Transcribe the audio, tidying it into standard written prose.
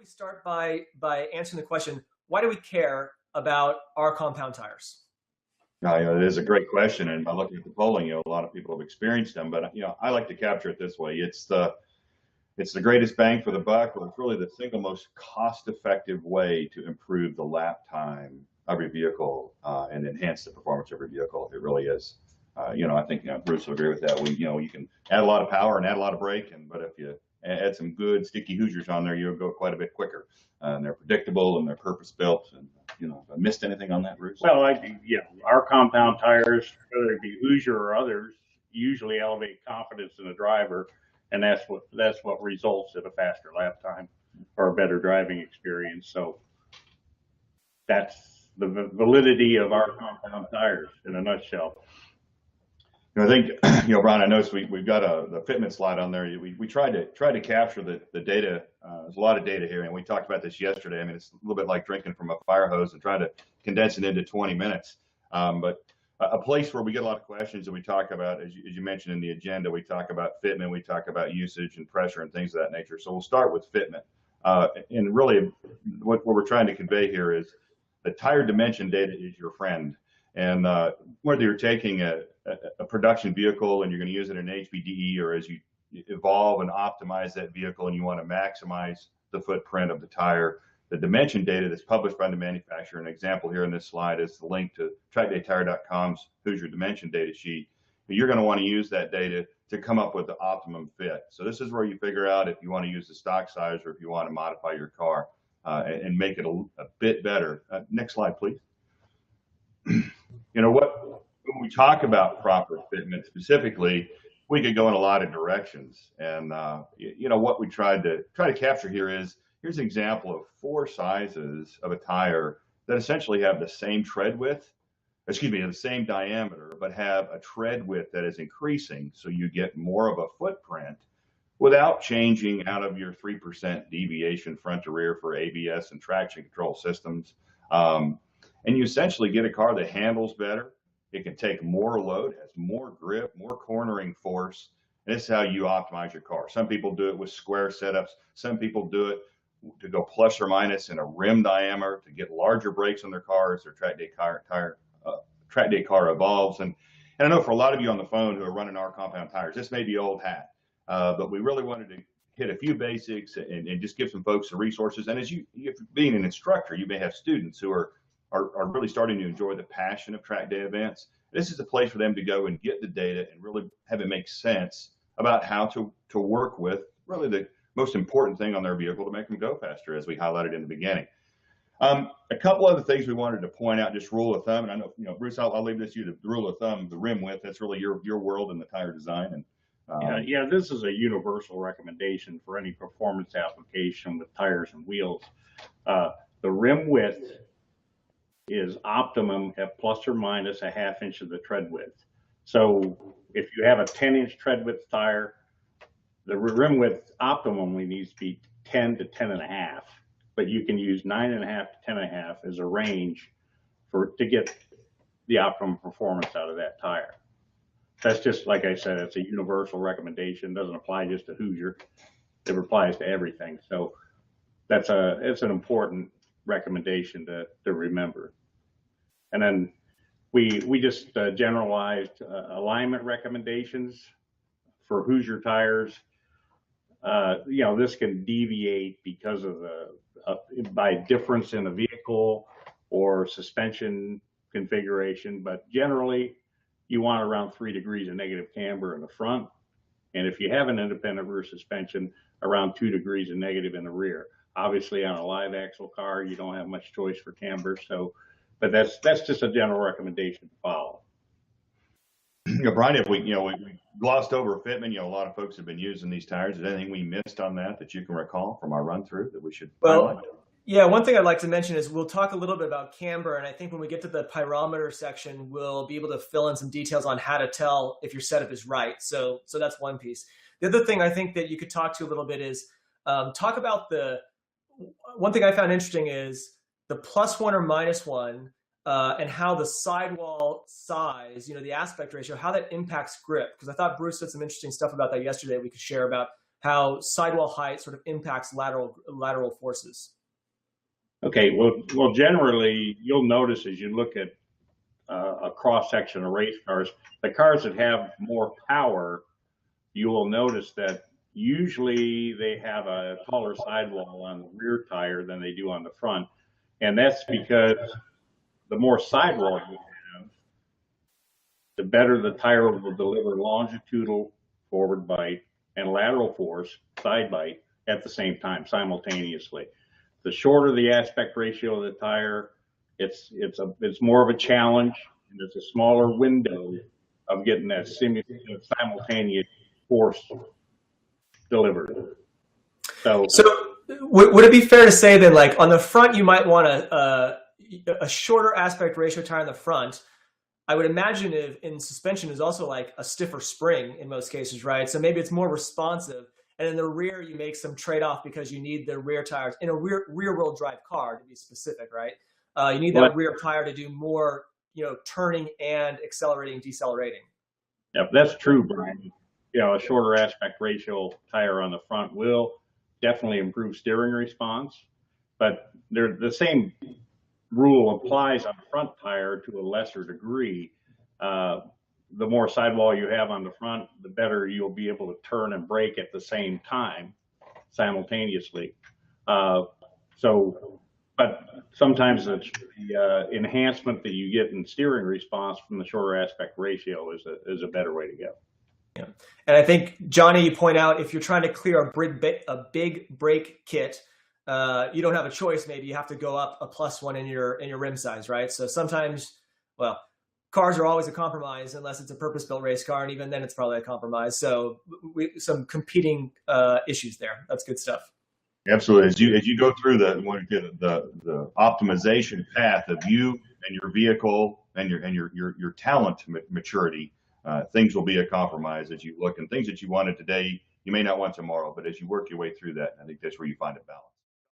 we start by answering the question, why do we care about our compound tires? It is a great question, and by looking at the polling, a lot of people have experienced them. But I like to capture it this way: it's the greatest bang for the buck, but it's really the single most cost-effective way to improve the lap time of your vehicle and enhance the performance of your vehicle. It really is. I think Bruce will agree with that. You can add a lot of power and add a lot of brake, but if you add some good sticky Hoosiers on there, you'll go quite a bit quicker. And they're predictable and they're purpose-built. And if I missed anything on that, Bruce? Well, our compound tires, whether it be Hoosier or others, usually elevate confidence in the driver, and that's what results in a faster lap time or a better driving experience. So that's the validity of our compound tires in a nutshell. I think, Brian, I noticed we've got the fitment slide on there. We tried to capture the data. There's a lot of data here, and we talked about this yesterday. I mean, it's a little bit like drinking from a fire hose and trying to condense it into 20 minutes. But a place where we get a lot of questions and we talk about, as you mentioned in the agenda, we talk about fitment, we talk about usage and pressure and things of that nature. So we'll start with fitment. And really what we're trying to convey here is the tire dimension data is your friend. And whether you're taking a production vehicle and you're going to use it in HPDE, or as you evolve and optimize that vehicle and you want to maximize the footprint of the tire, the dimension data that's published by the manufacturer, an example here in this slide is the link to trackdaytire.com's Hoosier dimension data sheet. You're going to want to use that data to come up with the optimum fit. So this is where you figure out if you want to use the stock size or if you want to modify your car and make it a bit better. Next slide, please. When we talk about proper fitment specifically, we could go in a lot of directions. And what we tried to capture here's an example of 4 sizes of a tire that essentially have the same tread width, the same diameter, but have a tread width that is increasing, so you get more of a footprint without changing out of your 3% deviation front to rear for ABS and traction control systems. And you essentially get a car that handles better. It can take more load, has more grip, more cornering force. And this is how you optimize your car. Some people do it with square setups. Some people do it to go plus or minus in a rim diameter to get larger brakes on their cars. Their track day car evolves. And I know for a lot of you on the phone who are running our compound tires, this may be old hat, but we really wanted to hit a few basics and just give some folks the resources. And as you being an instructor, you may have students who are really starting to enjoy the passion of track day events. This is a place for them to go and get the data and really have it make sense about how to work with really the most important thing on their vehicle to make them go faster, as we highlighted in the beginning. A couple other things we wanted to point out, just rule of thumb, and I know, Bruce, I'll leave this to you, the rule of thumb, the rim width, that's really your world in the tire design. And this is a universal recommendation for any performance application with tires and wheels. The rim width is optimum at plus or minus a ½ inch of the tread width. So if you have a 10-inch tread width tire, the rim width optimally needs to be 10 to 10.5, but you can use 9.5 to 10.5 as a range to get the optimum performance out of that tire. That's just, like I said, it's a universal recommendation. It doesn't apply just to Hoosier. It applies to everything. So it's an important recommendation to remember. And then we just generalized alignment recommendations for Hoosier tires. This can deviate because of by difference in the vehicle or suspension configuration, but generally you want around 3 degrees of negative camber in the front, and if you have an independent rear suspension, around 2 degrees of negative in the rear. Obviously, on a live axle car, you don't have much choice for camber, but that's just a general recommendation to follow. Brian, if we glossed over fitment, a lot of folks have been using these tires. Is there anything we missed on that you can recall from our run through that we should highlight? Yeah, one thing I'd like to mention is we'll talk a little bit about camber, and I think when we get to the pyrometer section, we'll be able to fill in some details on how to tell if your setup is right. So that's one piece. The other thing I think that you could talk to a little bit is talk about one thing I found interesting is the +1 or -1 and how the sidewall size, the aspect ratio, how that impacts grip. Because I thought Bruce said some interesting stuff about that yesterday we could share about how sidewall height sort of impacts lateral forces. Okay, well, generally, you'll notice as you look at a cross section of race cars, the cars that have more power, you will notice that usually they have a taller sidewall on the rear tire than they do on the front, and that's because the more sidewall you have, the better the tire will deliver longitudinal forward bite and lateral force, side bite, at the same time, simultaneously. The shorter the aspect ratio of the tire, it's more of a challenge, and it's a smaller window of getting that simultaneous force delivered. So would it be fair to say that, like, on the front you might want a shorter aspect ratio tire on the front? I would imagine if in suspension is also like a stiffer spring in most cases, right? So maybe it's more responsive. And in the rear, you make some trade-off because you need the rear tires in a rear-wheel drive car, to be specific, right? You need that rear tire to do more, turning and accelerating, decelerating. Yep, that's true, Brian. A shorter aspect ratio tire on the front will definitely improve steering response, but the same rule applies on the front tire to a lesser degree. The more sidewall you have on the front, the better you'll be able to turn and brake at the same time, simultaneously. But sometimes the enhancement that you get in steering response from the shorter aspect ratio is a better way to go. Yeah. And I think, Johnny, you point out if you're trying to clear a big brake kit, you don't have a choice. Maybe you have to go up a +1 in your rim size, right? So sometimes, well, cars are always a compromise unless it's a purpose-built race car, and even then it's probably a compromise. So some competing issues there. That's good stuff. Absolutely. As you go through the optimization path of you and your vehicle and your talent maturity, things will be a compromise as you look, and things that you wanted today you may not want tomorrow. But as you work your way through that, I think that's where you find a balance.